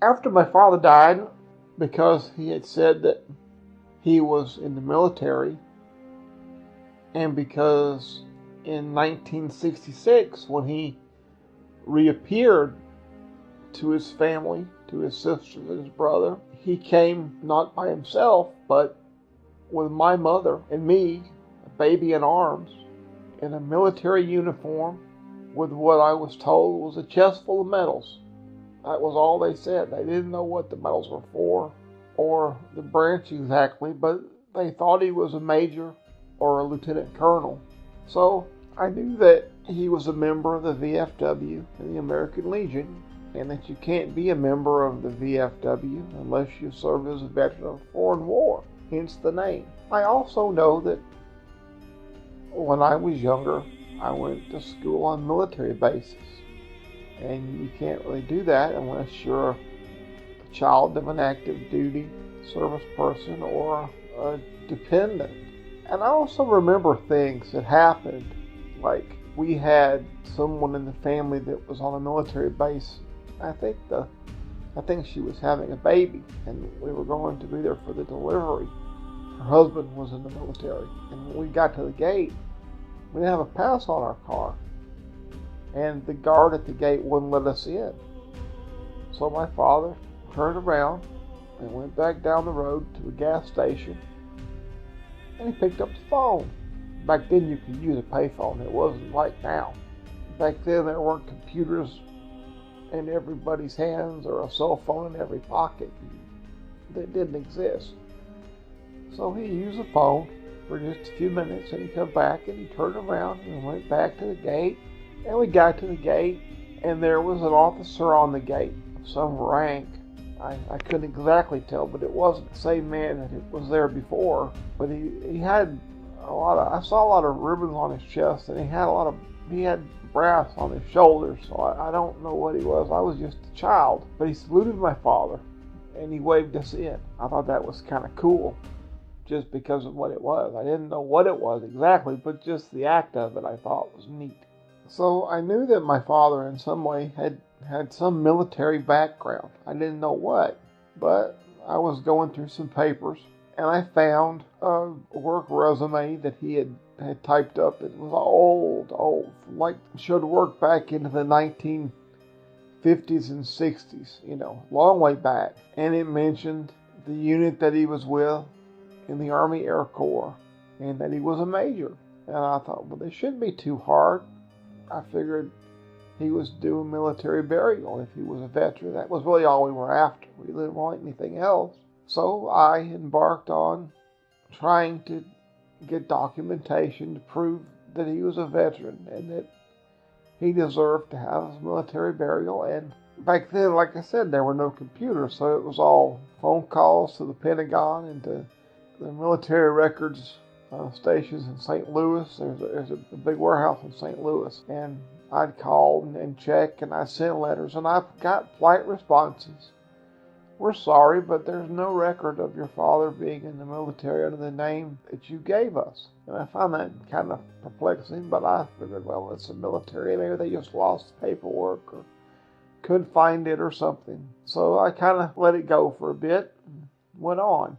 After my father died, because he had said that he was in the military, and because in 1966, when he reappeared to his family, to his sister and his brother, he came not by himself, but with my mother and me, a baby in arms, in a military uniform, with what I was told was a chest full of medals. That was all they said. They didn't know what the medals were for, or the branch exactly, but they thought he was a major or a lieutenant colonel. So I knew that he was a member of the VFW and the American Legion, and that you can't be a member of the VFW unless you served as a veteran of a foreign war, hence the name. I also know that when I was younger, I went to school on military bases, and you can't really do that unless you're a child of an active duty service person or a dependent. And I also remember things that happened, like we had someone in the family that was on a military base. I think she was having a baby, and we were going to be there for the delivery. Her husband was in the military, and when we got to the gate, we didn't have a pass on our car, and the guard at the gate wouldn't let us in. So my father turned around and went back down the road to a gas station, and he picked up the phone. Back then you could use a payphone. It wasn't like now. Back then there weren't computers in everybody's hands or a cell phone in every pocket. That didn't exist. So he used the phone for just a few minutes, and he come back and he turned around and went back to the gate. And we got to the gate, and there was an officer on the gate of some rank. I couldn't exactly tell, but it wasn't the same man that was there before. But he had I saw a lot of ribbons on his chest, and he had brass on his shoulders. So I don't know what he was. I was just a child. But he saluted my father, and he waved us in. I thought that was kind of cool, just because of what it was. I didn't know what it was exactly, but just the act of it I thought was neat. So I knew that my father in some way had some military background. I didn't know what, but I was going through some papers, and I found a work resume that he had typed up. It was old, like should work back into the 1950s and 60s, long way back. And it mentioned the unit that he was with in the Army Air Corps, and that he was a major. And I thought, well, this shouldn't be too hard. I figured he was doing military burial if he was a veteran. That was really all we were after. We didn't want anything else. So I embarked on trying to get documentation to prove that he was a veteran and that he deserved to have his military burial. And back then, like I said, there were no computers, so it was all phone calls to the Pentagon and to the military records stations in St. Louis. There's a big warehouse in St. Louis, and I'd call and check, and I sent letters, and I got polite responses. We're sorry, but there's no record of your father being in the military under the name that you gave us. And I found that kind of perplexing, but I figured, well, it's the military. Maybe they just lost the paperwork or couldn't find it or something. So I kind of let it go for a bit and went on.